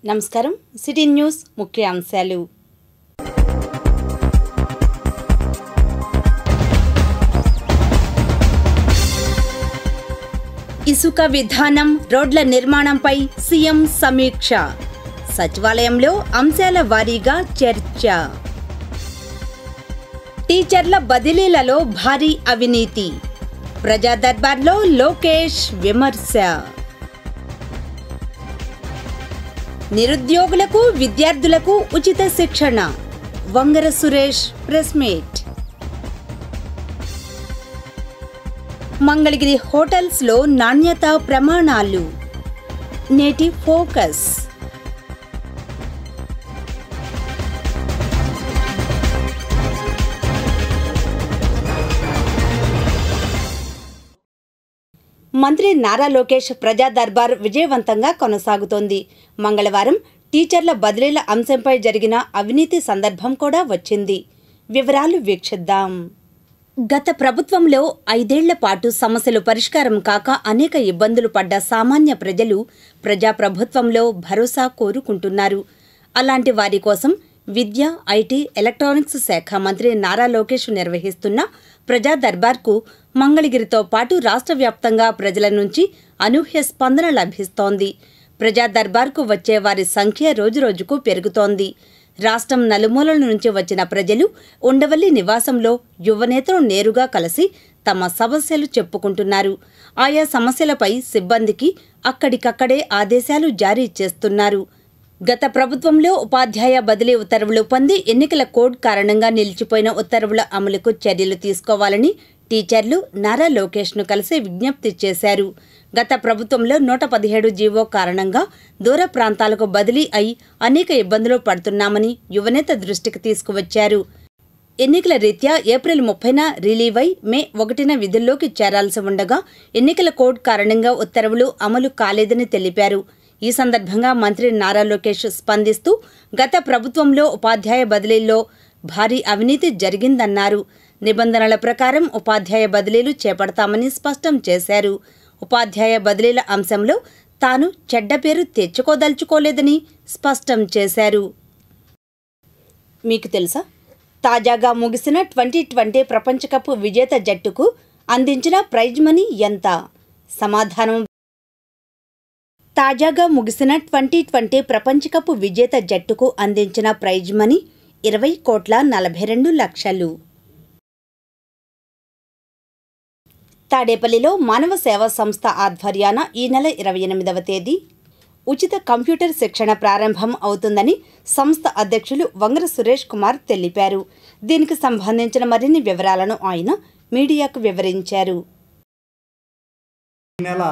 నమస్కారం city news ముఖ్యాంశాలు ఇసుక విధానం రోడ్ల నిర్మాణంపై సీఎం సమీక్ష సచివాలయంలో అంశాల వారీగా చర్చ టీచర్ల బదిలీలలో భారీ అవినీతి ప్రజా దర్బార్లో లోకేష్ విమర్శ నిరుద్యోగులకు విద్యార్థులకు ఉచిత శిక్షణ Vangara Suresh press meet Mangalagiri hotels లో నాణ్యతా ప్రమాణాలు నేటి ఫోకస్ మంత్రి నారా లోకేష్ ప్రజా దర్బార్ విజయవంతంగా కొనసాగుతోంది. మంగళవారం టీచర్ల బదిలీల అంశంపై జరిగిన అవినీతి సందర్భం కూడా వచ్చింది. వివరాలు వీక్షిద్దాం. గత ప్రభుత్వంలో 5 ఏళ్ల పాటు సమస్యలు పరిష్కారం కాక అనేక ఇబ్బందులు పడ్డ సామాన్య ప్రజలు ప్రజాప్రభుత్వంలో భరోసా కోరుకుంటున్నారు. అలాంటి వారి కోసం విద్య, ఐటీ, ఎలక్ట్రానిక్స్ శాఖ మంత్రి నారా లోకేష్ నిర్వహిస్తున్న ప్రజా దర్బార్కు మంగళగిరితో పాటు రాష్ట్ర వ్యాప్తంగా ప్రజల నుంచి అనూహ్య స్పందన లభిస్తోంది. ప్రజా దర్బార్కు వచ్చే వారి సంఖ్య రోజురోజుకు పెరుగుతోంది. రాష్ట్రం నలుమూలల నుంచి వచ్చిన ప్రజలు ఉండవల్లి నివాసంలో యువనేతలు నేరుగా కలిసి తమ సమస్యలు చెప్పుకుంటున్నారు. ఆయా సమస్యలపై సిబ్బందికి అక్కడికక్కడే ఆదేశాలు జారీ చేస్తున్నారు. గత ప్రభుత్వంలో ఉపాధ్యాయ బదిలీ ఉత్తర్వులు పొంది ఎన్నికల కోడ్ కారణంగా నిలిచిపోయిన ఉత్తర్వుల అమలుకు చర్యలు తీసుకోవాలని టీచర్లు నారా లోకేష్ను కలిసి విజ్ఞప్తి చేశారు. గత ప్రభుత్వంలో 117 జీవో కారణంగా దూర ప్రాంతాలకు బదిలీ అయి అనేక ఇబ్బందులు పడుతున్నామని యువనేత దృష్టికి తీసుకువచ్చారు. ఎన్నికల రీత్యా ఏప్రిల్ 30న రిలీవ్ అయి మే 1న విధుల్లోకి చేరాల్సి ఉండగా ఎన్నికల కోడ్ కారణంగా ఉత్తర్వులు అమలు కాలేదని తెలిపారు. ఈ సందర్భంగా మంత్రి నారా లోకేష్ స్పందిస్తూ గత ప్రభుత్వంలో ఉపాధ్యాయ బదిలీల్లో భారీ అవినీతి జరిగిందన్నారు. నిబంధనల ప్రకారం ఉపాధ్యాయ బదిలీలు చేపడతామని స్పష్టం చేశారు. ఉపాధ్యాయ బదిలీల అంశంలో తాను చెడ్డ పేరు తెచ్చుకోదలుచుకోలేదని స్పష్టం చేశారు. మీకు తెలుసా, తాజాగా ముగిసిన 2020 ప్రపంచ కప్ విజేత జట్టుకు అందించిన ప్రైజ్ మనీ ఎంత? సమాధానం తాజాగా ముగిసిన 2020 ప్రపంచ కప్ విజేత జట్టుకు అందించిన ప్రైజ్ మనీ 20,42,00,000. తాడేపల్లిలో మానవ సేవా సంస్థ ఆధ్వర్యాన ఈ నెల 28వ తేదీ ఉచిత కంప్యూటర్ శిక్షణ ప్రారంభం అవుతుందని సంస్థ అధ్యక్షులు వంగర సురేష్ కుమార్ తెలిపారు. దీనికి సంబంధించిన మరిన్ని వివరాలను ఆయన మీడియాకు వివరించారు. ఈ నెల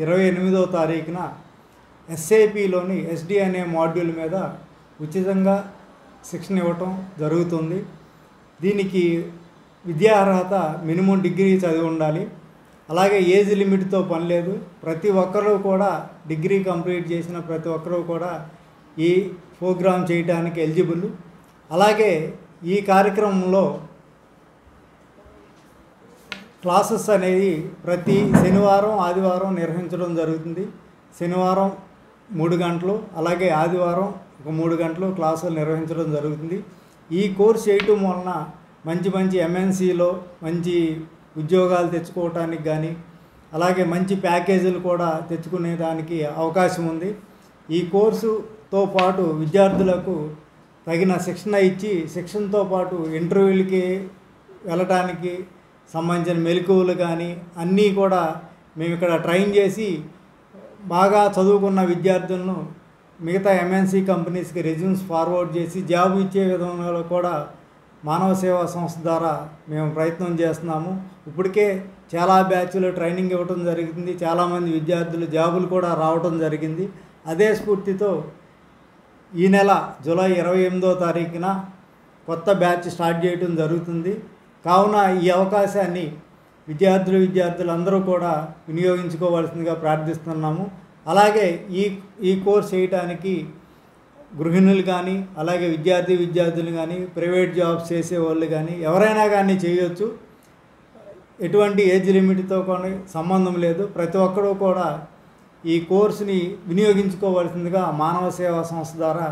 28వ తారీఖున ఎస్ఏపిలోని ఎస్డి అనే మాడ్యూల్ మీద ఉచితంగా శిక్షణ ఇవ్వటం జరుగుతుంది. దీనికి విద్యా అర్హత మినిమం డిగ్రీ చదివి ఉండాలి. అలాగే ఏజ్ లిమిట్తో పని లేదు. ప్రతి ఒక్కరూ కూడా డిగ్రీ కంప్లీట్ చేసిన ప్రతి ఒక్కరూ కూడా ఈ ప్రోగ్రామ్ చేయడానికి ఎలిజిబుల్. అలాగే ఈ కార్యక్రమంలో క్లాసెస్ అనేది ప్రతి శనివారం, ఆదివారం నిర్వహించడం జరుగుతుంది. శనివారం 3 గంటలు, అలాగే ఆదివారం ఒక 3 గంటలు క్లాసులు నిర్వహించడం జరుగుతుంది. ఈ కోర్స్ చేయటం వలన మంచి మంచి ఎంఎన్సీలో మంచి ఉద్యోగాలు తెచ్చుకోవటానికి కానీ, అలాగే మంచి ప్యాకేజీలు కూడా తెచ్చుకునేదానికి అవకాశం ఉంది. ఈ కోర్సుతో పాటు విద్యార్థులకు తగిన శిక్షణ ఇచ్చి, శిక్షణతో పాటు ఇంటర్వ్యూలకి వెళ్ళటానికి సంబంధించిన మెలకువలు కానీ అన్నీ కూడా మేము ఇక్కడ ట్రైన్ చేసి బాగా చదువుకున్న విద్యార్థులను మిగతా ఎంఎన్సీ కంపెనీస్కి రెజ్యూమ్స్ ఫార్వర్డ్ చేసి జాబ్ ఇచ్చే విధంగా కూడా మానవ సేవా సంస్థ ద్వారా మేము ప్రయత్నం చేస్తున్నాము. ఇప్పటికే చాలా బ్యాచ్లు ట్రైనింగ్ ఇవ్వటం జరిగింది. చాలామంది విద్యార్థులు జాబులు కూడా రావటం జరిగింది. అదే స్ఫూర్తితో ఈ నెల జూలై 28వ తారీఖున కొత్త బ్యాచ్ స్టార్ట్ చేయడం జరుగుతుంది. కావున ఈ అవకాశాన్ని విద్యార్థులందరూ కూడా వినియోగించుకోవాల్సిందిగా ప్రార్థిస్తున్నాము. అలాగే ఈ కోర్స్ చేయడానికి గృహిణులు కానీ, అలాగే విద్యార్థులు కానీ, ప్రైవేట్ జాబ్స్ చేసేవాళ్ళు కానీ ఎవరైనా కానీ చేయొచ్చు. ఎటువంటి ఏజ్ లిమిట్తో కొన్ని సంబంధం లేదు. ప్రతి ఒక్కరూ కూడా ఈ కోర్సుని వినియోగించుకోవాల్సిందిగా మానవ సేవా సంస్థ ద్వారా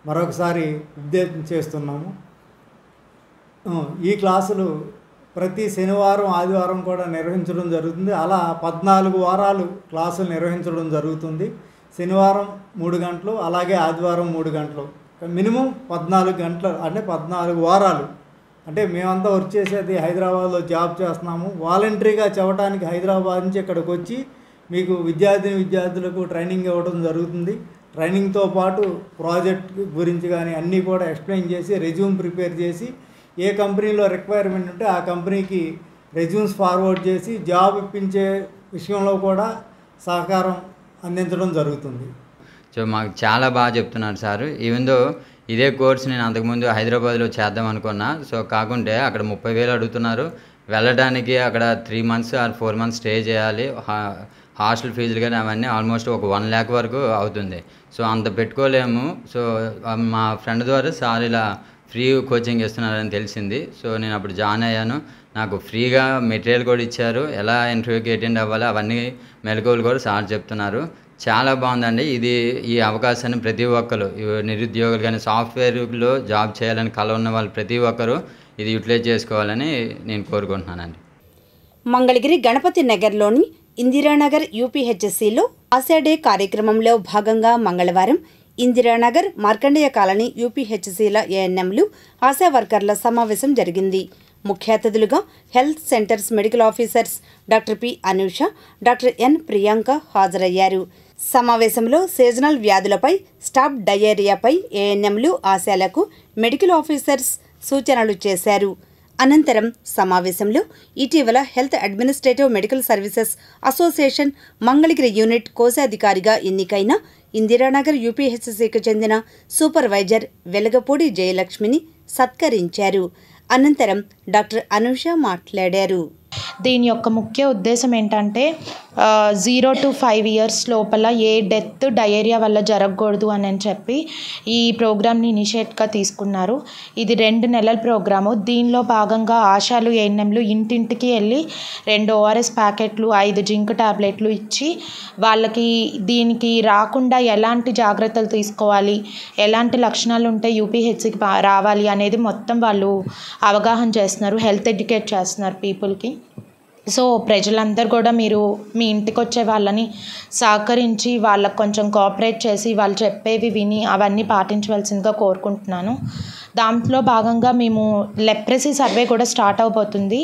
మరొకసారి ఉద్దేశం చేస్తున్నాము. ఈ క్లాసులు ప్రతి శనివారం ఆదివారం కూడా నిర్వహించడం జరుగుతుంది. అలా 14 వారాలు క్లాసులు నిర్వహించడం జరుగుతుంది. శనివారం 3 గంటలు, అలాగే ఆదివారం 3 గంటలు, మినిమం 14 గంటలు, అంటే 14 వారాలు. అంటే మేమంతా వర్క్ చేసేది హైదరాబాద్లో జాబ్ చేస్తున్నాము. వాలంటరీగా చెప్పడానికి హైదరాబాద్ నుంచి ఇక్కడికి వచ్చి మీకు విద్యార్థులకు ట్రైనింగ్ ఇవ్వడం జరుగుతుంది. ట్రైనింగ్తో పాటు ప్రాజెక్ట్ గురించి కానీ అన్నీ కూడా ఎక్స్ప్లెయిన్ చేసి రెజ్యూమ్ ప్రిపేర్ చేసి ఏ కంపెనీలో రిక్వైర్మెంట్ ఉంటే ఆ కంపెనీకి రెజ్యూమ్స్ ఫార్వర్డ్ చేసి జాబ్ ఇప్పించే విషయంలో కూడా సహకారం అందించడం జరుగుతుంది. సో మాకు చాలా బాగా చెప్తున్నారు సార్. ఈవెన్ దో ఇదే కోర్స్ నేను అంతకుముందు హైదరాబాద్లో చేద్దాం అనుకున్నా. సో కాకుంటే అక్కడ 30,000 అడుగుతున్నారు. వెళ్ళడానికి అక్కడ 3 months ఆర్ 4 months స్టే చేయాలి. హాస్టల్ ఫీజులు కానీ అవన్నీ ఆల్మోస్ట్ ఒక 1 lakh వరకు అవుతుంది. సో అంత పెట్టుకోలేము. సో మా ఫ్రెండ్ ద్వారా సార్ ఇలా ఫ్రీ కోచింగ్ ఇస్తున్నారని తెలిసింది. సో నేను అప్పుడు జాయిన్ అయ్యాను. నాకు ఫ్రీగా మెటీరియల్ కూడా ఇచ్చారు. ఎలా ఇంటర్వ్యూకి అటెండ్ అవ్వాలో అవన్నీ మెలకువలు కూడా సార్ చెప్తున్నారు. చాలా బాగుందండి. ఈ అవకాశాన్ని ప్రతి ఒక్కరు, నిరుద్యోగులు కానీ సాఫ్ట్వేర్లో జాబ్ చేయాలని కల ఉన్న వాళ్ళు ప్రతి ఒక్కరూ ఇది యూటిలైజ్ చేసుకోవాలని నేను కోరుకుంటున్నానండి. మంగళగిరి గణపతి నగర్లోని ఇందిరానగర్ యూపీహెచ్ఎస్సిలో ఆశా డే కార్యక్రమంలో భాగంగా మంగళవారం ఇందిరానగర్, మార్కండేయ కాలనీ యూపీహెచ్సిల ఏఎన్ఎంలు, ఆశా వర్కర్ల సమావేశం జరిగింది. ముఖ్య అతిథులుగా health centres medical officers doctor P Anusha, doctor N Priyanka హాజరయ్యారు. సమావేశంలో సీజనల్ వ్యాధులపై, స్టాఫ్ డయేరియాపై ఏఎన్ఎంలు, ఆశాలకు మెడికల్ ఆఫీసర్స్ సూచనలు చేశారు. అనంతరం సమావేశంలో ఇటీవల health administrative medical services association Mangalagiri unit కోశాధికారిగా ఎన్నికైన ఇందిరానగర్ యూపీహెచ్సికి చెందిన సూపర్వైజర్ వెలగపూడి జయలక్ష్మిని సత్కరించారు. అనంతరం డాక్టర్ అనూష మాట్లాడారు. దీని యొక్క ముఖ్య ఉద్దేశం ఏంటంటే 0 to 5 years లోపల ఏ డెత్ డయేరియా వల్ల జరగకూడదు అని చెప్పి ఈ ప్రోగ్రామ్ని ఇనిషియేట్గా తీసుకున్నారు. ఇది 2 నెలల ప్రోగ్రాము. దీనిలో భాగంగా ఆశాలు, ఏఎన్ఎంలు ఇంటింటికి వెళ్ళి 2 ORS ప్యాకెట్లు, 5 జింక్ టాబ్లెట్లు ఇచ్చి వాళ్ళకి దీనికి రాకుండా ఎలాంటి జాగ్రత్తలు తీసుకోవాలి, ఎలాంటి లక్షణాలు ఉంటే యూపీహెచ్సికి రావాలి అనేది మొత్తం వాళ్ళు అవగాహన చేస్తున్నారు, హెల్త్ ఎడ్యుకేట్ చేస్తున్నారు పీపుల్కి. సో ప్రజలందరూ కూడా మీరు మీ ఇంటికి వచ్చే వాళ్ళని సహకరించి వాళ్ళకు కొంచెం కోఆపరేట్ చేసి వాళ్ళు చెప్పేవి విని అవన్నీ పాటించవలసిందిగా కోరుకుంటున్నాను. దాంట్లో భాగంగా మేము లెప్రసీ సర్వే కూడా స్టార్ట్ అవబోతుంది.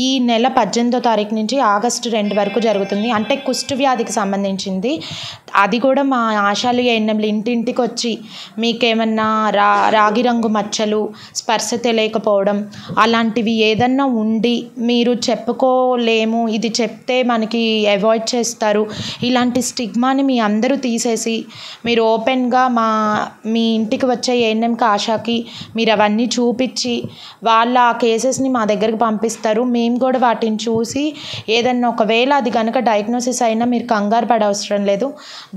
ఈ నెల 18వ తారీఖు నుంచి ఆగస్టు 2 వరకు జరుగుతుంది. అంటే కుష్టు వ్యాధికి సంబంధించింది. అది కూడా మా ఆశాలు ఏఎన్ఎంలు ఇంటింటికి వచ్చి మీకేమన్నా రాగి రంగు మచ్చలు, స్పర్శ తెలియకపోవడం అలాంటివి ఏదన్నా ఉండి మీరు చెప్పుకోలేము, ఇది చెప్తే మనకి అవాయిడ్ చేస్తారు, ఇలాంటి స్టిగ్మాని మీ అందరూ తీసేసి మీరు ఓపెన్గా మీ ఇంటికి వచ్చే ఏఎన్ఎంకి, ఆశాకి మీరు అవన్నీ చూపించి వాళ్ళ ఆ కేసెస్ని మా దగ్గరికి పంపిస్తారు. మేము కూడా వాటిని చూసి ఏదన్నా ఒకవేళ అది కనుక డయాగ్నోసిస్ అయినా మీరు కంగారు పడవసరం లేదు.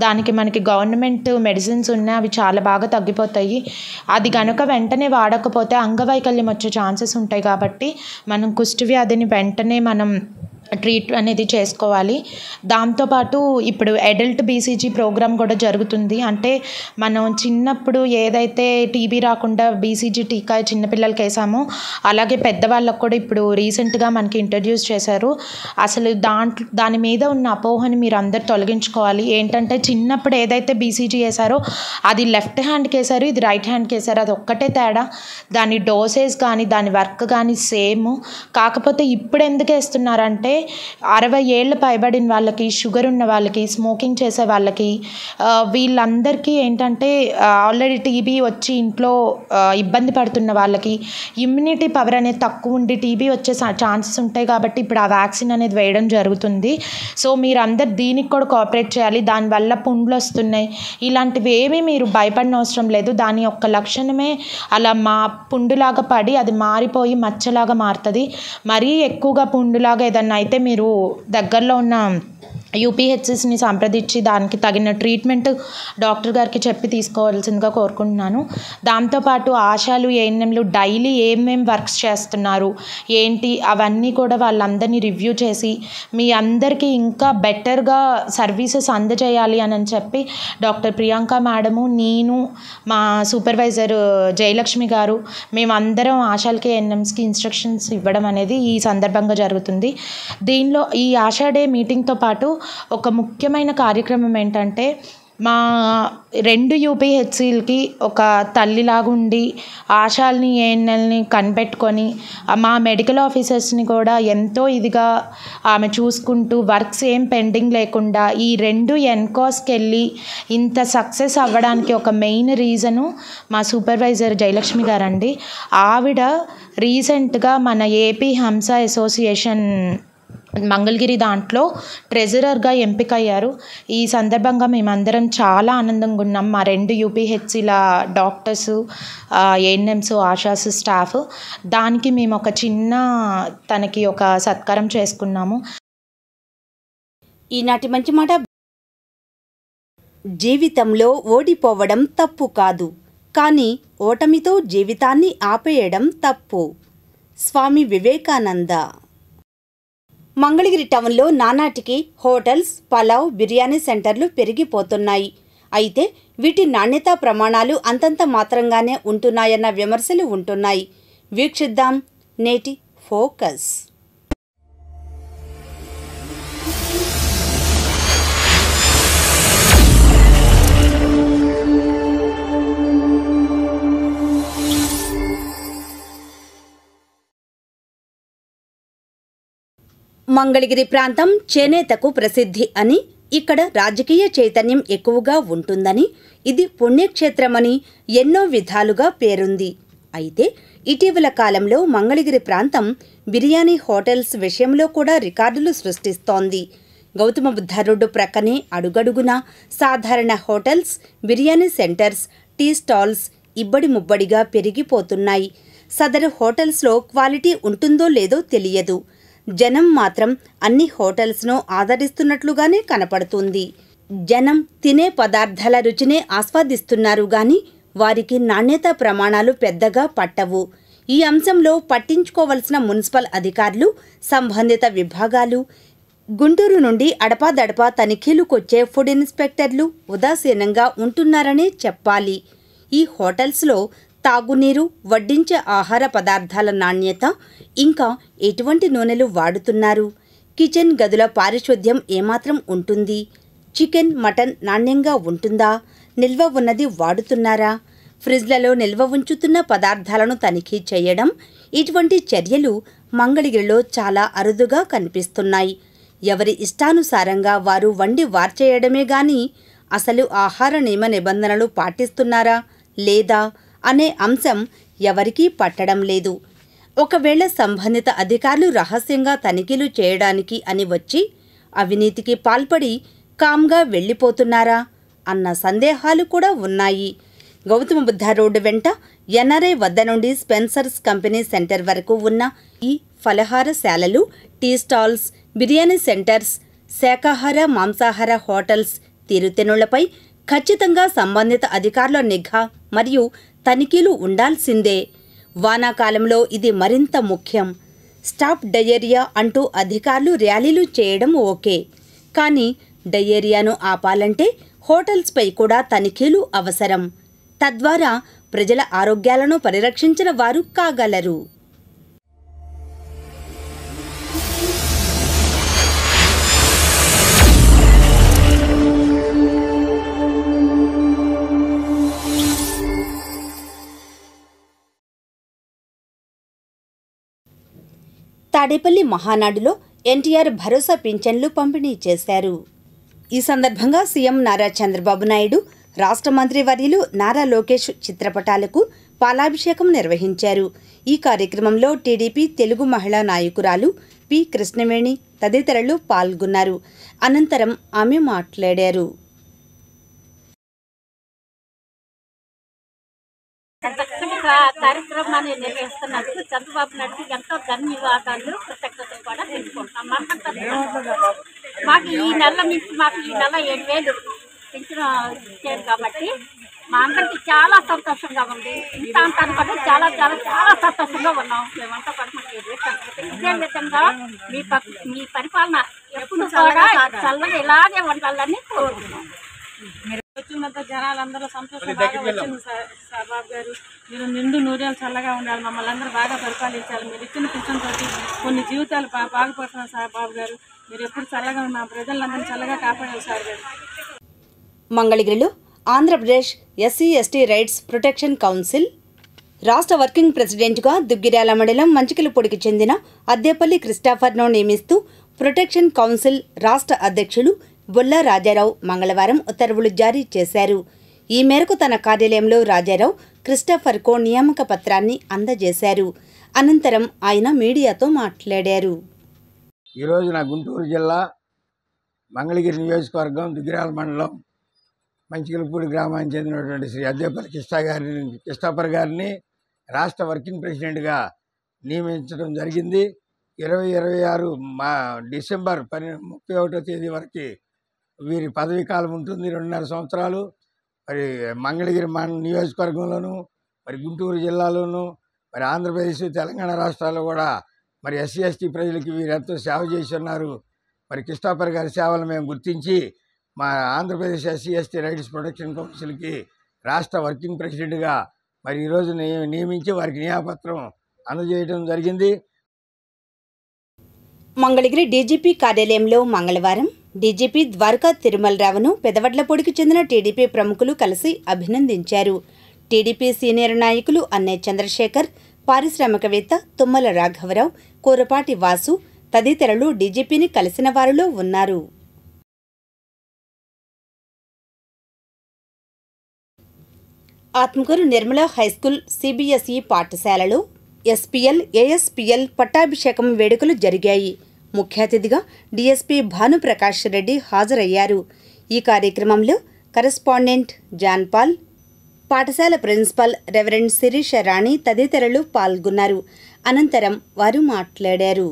దానికి మనకి గవర్నమెంట్ మెడిసిన్స్ ఉన్నాయి, అవి చాలా బాగా తగ్గిపోతాయి. అది కనుక వెంటనే వాడకపోతే అంగవైకల్యం వచ్చే ఛాన్సెస్ ఉంటాయి. కాబట్టి మనం కుష్టు వ్యాధిని వెంటనే మనం ట్రీట్ అనేది చేసుకోవాలి. దాంతోపాటు ఇప్పుడు అడల్ట్ బీసీజీ ప్రోగ్రామ్ కూడా జరుగుతుంది. అంటే మనం చిన్నప్పుడు ఏదైతే టీబీ రాకుండా బీసీజీ టీకా చిన్నపిల్లలకి వేసామో అలాగే పెద్దవాళ్ళకు కూడా ఇప్పుడు రీసెంట్గా మనకి ఇంట్రడ్యూస్ చేశారు. అసలు దాని మీద ఉన్న అపోహని మీరు అందరు తొలగించుకోవాలి. ఏంటంటే చిన్నప్పుడు ఏదైతే బీసీజీ వేసారో అది లెఫ్ట్ హ్యాండ్కి వేసారు, ఇది రైట్ హ్యాండ్కి వేసారు, అది ఒక్కటే తేడా. దాని డోసేజ్ కానీ దాని వర్క్ కానీ సేమ్. కాకపోతే ఇప్పుడు ఎందుకు వేస్తున్నారంటే 60 ఏళ్ళు పైబడిన వాళ్ళకి, షుగర్ ఉన్న వాళ్ళకి, స్మోకింగ్ చేసే వాళ్ళకి, వీళ్ళందరికీ ఏంటంటే ఆల్రెడీ టీబీ వచ్చి ఇంట్లో ఇబ్బంది పడుతున్న వాళ్ళకి ఇమ్యూనిటీ పవర్ అనేది తక్కువ ఉండి టీబీ వచ్చే ఛాన్సెస్ ఉంటాయి. కాబట్టి ఇప్పుడు ఆ వ్యాక్సిన్ అనేది వేయడం జరుగుతుంది. సో మీరు అందరు దీనికి కూడా కోఆపరేట్ చేయాలి. దానివల్ల పుండ్లు వస్తున్నాయి, ఇలాంటివి ఏమీ మీరు భయపడిన అవసరం లేదు. దాని యొక్క లక్షణమే అలా పుండులాగా పడి అది మారిపోయి మచ్చలాగా మారుతుంది. మరీ ఎక్కువగా పుండులాగా ఏదన్నా అయితే మీరు దగ్గరలో ఉన్న యూపీహెచ్సిస్ని సంప్రదించి దానికి తగిన ట్రీట్మెంట్ డాక్టర్ గారికి చెప్పి తీసుకోవాల్సిందిగా కోరుకుంటున్నాను. దాంతోపాటు ఆశాలు ఏఎన్ఎంలు డైలీ ఏమేం వర్క్స్ చేస్తున్నారు ఏంటి అవన్నీ కూడా వాళ్ళందరినీ రివ్యూ చేసి మీ అందరికీ ఇంకా బెటర్గా సర్వీసెస్ అందజేయాలి అని చెప్పి డాక్టర్ ప్రియాంక మేడము, నేను, మా సూపర్వైజర్ జయలక్ష్మి గారు మేమందరం ఆశాలకి ఏఎన్ఎంస్కి ఇన్స్ట్రక్షన్స్ ఇవ్వడం అనేది ఈ సందర్భంగా జరుగుతుంది. దీనిలో ఈ ఆశా డే మీటింగ్తో పాటు ఒక ముఖ్యమైన కార్యక్రమం ఏంటంటే మా 2 యూపీహెచ్సిలకి ఒక తల్లిలాగుండి ఆశాల్ని ఏఎన్ఎల్ని కనిపెట్టుకొని మా మెడికల్ ఆఫీసర్స్ని కూడా ఎంతో ఇదిగా ఆమె చూసుకుంటూ వర్క్స్ ఏం పెండింగ్ లేకుండా ఈ 2 ఎన్కాస్కి వెళ్ళి ఇంత సక్సెస్ అవ్వడానికి ఒక మెయిన్ రీజను మా సూపర్వైజర్ జయలక్ష్మి గారండి. ఆవిడ రీసెంట్గా మన ఏపీ హంస అసోసియేషన్ మంగళగిరి దాంట్లో ట్రెజరర్గా ఎంపికయ్యారు. ఈ సందర్భంగా మేమందరం చాలా ఆనందంగా ఉన్నాం. మా 2 యూపీహెచ్సిల డాక్టర్స్, ఏఎన్ఎంస్, ఆశాస్ స్టాఫ్ దానికి మేము ఒక చిన్న తనకి ఒక సత్కారం చేసుకున్నాము. ఈనాటి మంచి మాట, జీవితంలో ఓడిపోవడం తప్పు కాదు, కానీ ఓటమితో జీవితాన్ని ఆపేయడం తప్పు. స్వామి వివేకానంద. మంగళగిరి టౌన్లో నానాటికి హోటల్స్, పలావ్, బిర్యానీ సెంటర్లు పెరిగిపోతున్నాయి. అయితే వీటి నాణ్యతా ప్రమాణాలు అంతంత మాత్రంగానే ఉంటున్నాయన్న విమర్శలు ఉంటున్నాయి. వీక్షిద్దాం నేటి ఫోకస్. మంగళగిరి ప్రాంతం చేనేతకు ప్రసిద్ధి అని, ఇక్కడ రాజకీయ చైతన్యం ఎక్కువగా ఉంటుందని, ఇది పుణ్యక్షేత్రమని ఎన్నో విధాలుగా పేరుంది. అయితే ఇటీవల కాలంలో మంగళగిరి ప్రాంతం బిర్యానీ హోటల్స్ విషయంలో కూడా రికార్డులు సృష్టిస్తోంది. గౌతమ బుద్ధ రోడ్డు ప్రక్కనే అడుగడుగునా సాధారణ hotels, biryani centres, tea stalls ఇబ్బడి ముబ్బడిగా పెరిగిపోతున్నాయి. సదరు హోటల్స్లో క్వాలిటీ ఉంటుందో లేదో తెలియదు. జనం మాత్రం అన్ని హోటల్స్ను ఆదరిస్తున్నట్లుగానే కనపడుతుంది. జనం తినే పదార్థాల రుచినే ఆస్వాదిస్తున్నారు గాని వారికి నాణ్యతా ప్రమాణాలు పెద్దగా పట్టవు. ఈ అంశంలో పట్టించుకోవలసిన మున్సిపల్ అధికారులు, సంబంధిత విభాగాలు, గుంటూరు నుండి అడపాదడపా తనిఖీలుకొచ్చే ఫుడ్ ఇన్స్పెక్టర్లు ఉదాసీనంగా ఉంటున్నారనే చెప్పాలి. ఈ హోటల్స్లో తాగునీరు, వడ్డించే ఆహార పదార్థాల నాణ్యత, ఇంకా ఎటువంటి నూనెలు వాడుతున్నారు, కిచెన్ గదుల పారిశుద్ధ్యం ఏమాత్రం ఉంటుంది, చికెన్, మటన్ నాణ్యంగా ఉంటుందా, నిల్వ ఉన్నది వాడుతున్నారా, ఫ్రిడ్జ్లలో నిల్వ ఉంచుతున్న పదార్థాలను తనిఖీ చేయడం, ఇటువంటి చర్యలు మంగళగిరిలో చాలా అరుదుగా కనిపిస్తున్నాయి. ఎవరి ఇష్టానుసారంగా వారు వండి వార్చేయడమే గాని అసలు ఆహార నియమ నిబంధనలు పాటిస్తున్నారా లేదా అనే అంశం ఎవరికీ పట్టడం లేదు. ఒకవేళ సంబంధిత అధికారులు రహస్యంగా తనిఖీలు చేయడానికి అని వచ్చి అవినీతికి పాల్పడి కామ్గా వెళ్ళిపోతున్నారా అన్న సందేహాలు కూడా ఉన్నాయి. గౌతమ బుద్ధ రోడ్డు వెంట ఎన్ఆర్ఐ వద్ద నుండి స్పెన్సర్స్ కంపెనీ సెంటర్ వరకు ఉన్న ఈ ఫలహారశాలలు, టీ స్టాల్స్, బిర్యానీ సెంటర్స్, శాకాహార, మాంసాహార హోటల్స్ తీరుతెన్నులపై ఖచ్చితంగా సంబంధిత అధికారుల నిఘా మరియు తనిఖీలు ఉండాల్సిందే. వానాకాలంలో ఇది మరింత ముఖ్యం. స్టాప్ డయేరియా అంటూ అధికారులు ర్యాలీలు చేయడం ఓకే, కానీ డయేరియాను ఆపాలంటే హోటల్స్పై కూడా తనిఖీలు అవసరం. తద్వారా ప్రజల ఆరోగ్యాలను పరిరక్షించిన వారు కాగలరు. తాడేపల్లి మహానాడులో ఎన్టీఆర్ భరోసా పింఛన్లు పంపిణీ చేశారు. ఈ సందర్భంగా సీఎం నారా చంద్రబాబు నాయుడు, రాష్ట్ర మంత్రివర్యులు నారా లోకేష్ చిత్రపటాలకు పాలాభిషేకం నిర్వహించారు. ఈ కార్యక్రమంలో టీడీపీ తెలుగు మహిళా నాయకురాలు పి కృష్ణవేణి తదితరులు పాల్గొన్నారు. అనంతరం ఆమె మాట్లాడారు. కార్యక్రమాన్ని నిర్వహిస్తున్నందుకు చంద్రబాబు నాయుడుకి ఎంతో ధన్యవాదాలు, కృతజ్ఞతలు కూడా తెలుసుకుంటాం. మాకు ఈ నెల నుంచి మాకు ఈ నెల 7,000 పెన్షన్ ఇచ్చారు కాబట్టి మా అందరికి చాలా సంతోషంగా ఉంది. ఇంత అంత అనుకుంటే చాలా చాలా చాలా సంతోషంగా ఉన్నాం మేమంతా పడుకుంటే. ఇదే విధంగా మీ పరిపాలన ఎప్పుడు కూడా చల్లగా ఇలాగే ఉండాలని కోరుకుంటున్నాం. వచ్చినంత జనాలందరూ సంతోషం బాగా వచ్చింది సార్. బాబు గారు మీరు నిండు నూరేళ్ళు చల్లగా ఉండాలి, మమ్మల్ని అందరూ బాగా పరిపాలించాలి. మీరు ఇచ్చిన పింఛన్ తోటి కొన్ని జీవితాలు బాగుపడుతున్నాయి సార్. బాబు గారు మీరు ఎప్పుడు చల్లగా మా ప్రజలందరినీ చల్లగా కాపాడాలి సార్ గారు. మంగళగిరిలో Andhra Pradesh SC/ST rights protection council రాష్ట్ర వర్కింగ్ ప్రెసిడెంట్గా దుగ్గిరాల మండలం మంచికలపూడికి చెందిన అద్దేపల్లి క్రిస్టాఫర్ను నియమిస్తూ ప్రొటెక్షన్ కౌన్సిల్ రాష్ట్ర అధ్యక్షులు బొల్లా రాజారావు మంగళవారం ఉత్తర్వులు జారీ చేశారు. ఈ మేరకు తన కార్యాలయంలో రాజారావు క్రిస్టాఫర్కు నియామక పత్రాన్ని అందజేశారు. అనంతరం ఆయన మీడియాతో మాట్లాడారు. ఈరోజు నా గుంటూరు జిల్లా మంగళగిరి నియోజకవర్గం దుగ్గిరాల మండలం మంచికలపూడి గ్రామానికి చెందినటువంటి శ్రీ అద్దేపల్లి క్రిస్టాఫర్ గారిని రాష్ట్ర వర్కింగ్ ప్రెసిడెంట్గా నియమించడం జరిగింది. 2026 డిసెంబర్ 31వ తేదీ వరకు వీరి పదవీ కాలం ఉంటుంది, 2.5 సంవత్సరాలు. మరి మంగళగిరి నియోజకవర్గంలోనూ, మరి గుంటూరు జిల్లాలోనూ, మరి ఆంధ్రప్రదేశ్ తెలంగాణ రాష్ట్రాల్లో కూడా మరి SC/ST ప్రజలకి వీరు ఎంతో సేవ చేసి ఉన్నారు. మరి క్రిస్టాఫర్ గారి సేవలు మేము గుర్తించి మా ఆంధ్రప్రదేశ్ SC/ST రైట్స్ ప్రొటెక్షన్ కౌన్సిల్కి రాష్ట్ర వర్కింగ్ ప్రెసిడెంట్గా మరి ఈరోజు నియమించి వారికి నియామపత్రం అందజేయడం జరిగింది. మంగళగిరి డీజీపీ కార్యాలయంలో మంగళవారం డీజీపీ ద్వారకా తిరుమలరావును పెదవడ్లపూడికి చెందిన టీడీపీ ప్రముఖులు కలిసి అభినందించారు. టీడీపీ సీనియర్ నాయకులు అన్నే చంద్రశేఖర్, పారిశ్రామికవేత్త తుమ్మల రాఘవరావు, కూరపాటి వాసు తదితరులు డీజీపీని కలిసిన వారిలో ఉన్నారు. ఆత్మకూరు నిర్మలా హైస్కూల్ CBSE పాఠశాలలో SPL, ASPL పట్టాభిషేకం వేడుకలు జరిగాయి. ముఖ్య అతిథిగా డీఎస్పీ భానుప్రకాష్ రెడ్డి హాజరయ్యారు. ఈ కార్యక్రమంలో కరెస్పాండెంట్ జాన్పాల్, పాఠశాల ప్రిన్సిపల్ రెవరెండ్ శిరీష రాణి తదితరులు పాల్గొన్నారు. అనంతరం వారు మాట్లాడారు.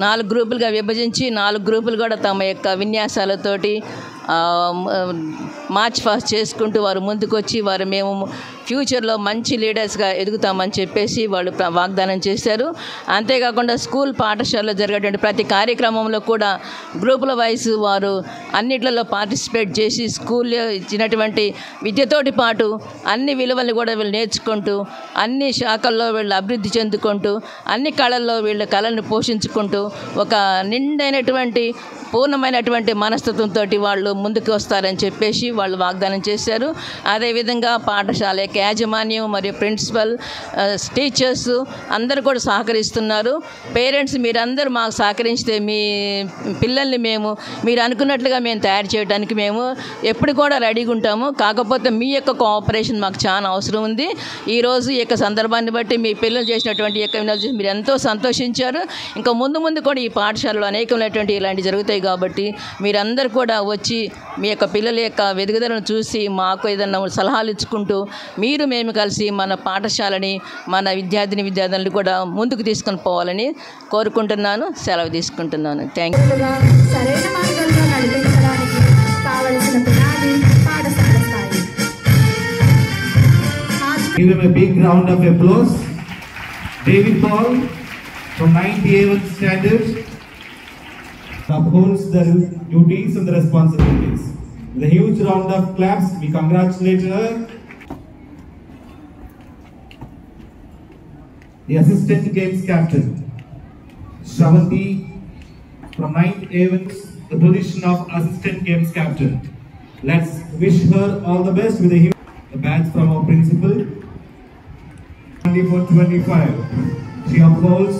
4 గ్రూపులుగా విభజించి 4 గ్రూపులు కూడా తమ యొక్క విన్యాసాలతోటి మార్చ్ ఫాస్ట్ చేసుకుంటూ వారు ముందుకొచ్చి వారు మేము ఫ్యూచర్లో మంచి లీడర్స్గా ఎదుగుతామని చెప్పేసి వాళ్ళు వాగ్దానం చేశారు. అంతేకాకుండా స్కూల్ పాఠశాలలో జరిగేటువంటి ప్రతి కార్యక్రమంలో కూడా గ్రూపుల వైజ్ వారు అన్నిట్లలో పార్టిసిపేట్ చేసి స్కూల్లో ఇచ్చినటువంటి విద్యతోటి పాటు అన్ని విలువల్ని కూడా వీళ్ళు నేర్చుకుంటూ అన్ని శాఖల్లో వీళ్ళు అభివృద్ధి చెందుకుంటూ అన్ని కళల్లో వీళ్ళ కళలను పోషించుకుంటూ ఒక నిండైనటువంటి పూర్ణమైనటువంటి మనస్తత్వంతో వాళ్ళు ముందుకు వస్తారని చెప్పేసి వాళ్ళు వాగ్దానం చేశారు. అదేవిధంగా పాఠశాల యాజమాన్యం మరియు ప్రిన్సిపల్, టీచర్స్ అందరూ కూడా సహకరిస్తున్నారు. పేరెంట్స్ మీరందరూ మాకు సహకరిస్తే మీ పిల్లల్ని మీరు అనుకున్నట్లుగా మేము తయారు చేయడానికి మేము ఎప్పుడు కూడా రెడీగా ఉంటాము. కాకపోతే మీ యొక్క కోఆపరేషన్ మాకు చాలా అవసరం ఉంది. ఈరోజు ఈ యొక్క సందర్భాన్ని బట్టి మీ పిల్లలు చేసినటువంటి యొక్క వినోదం మీరు ఎంతో సంతోషించారు. ఇంకా ముందు కూడా ఈ పాఠశాలలో అనేకమైనటువంటి ఇలాంటివి జరుగుతాయి కాబట్టి మీరందరూ కూడా వచ్చి మీ యొక్క పిల్లల యొక్క వెదుగుదలను చూసి మాకు ఏదైనా సలహాలు ఇచ్చుకుంటూ మేము కలిసి మన పాఠశాలని మన విద్యార్థులను కూడా ముందుకు తీసుకొని పోవాలని కోరుకుంటున్నాను. సెలవు తీసుకుంటున్నాను. Thank you. సరైన మార్గంలో నడిపించడానికి కావలసిన పునాది పాఠశాల స్థాయి. Give him a big round of applause. David Paul from 9th standard upholds the duties and the responsibilities. With a huge round of claps, we congratulate her. The assistant games captain, Shravanti from 9th Avens, the position of assistant games captain. Let's wish her all the best with a huge badge from our principal. 24-25. She upholds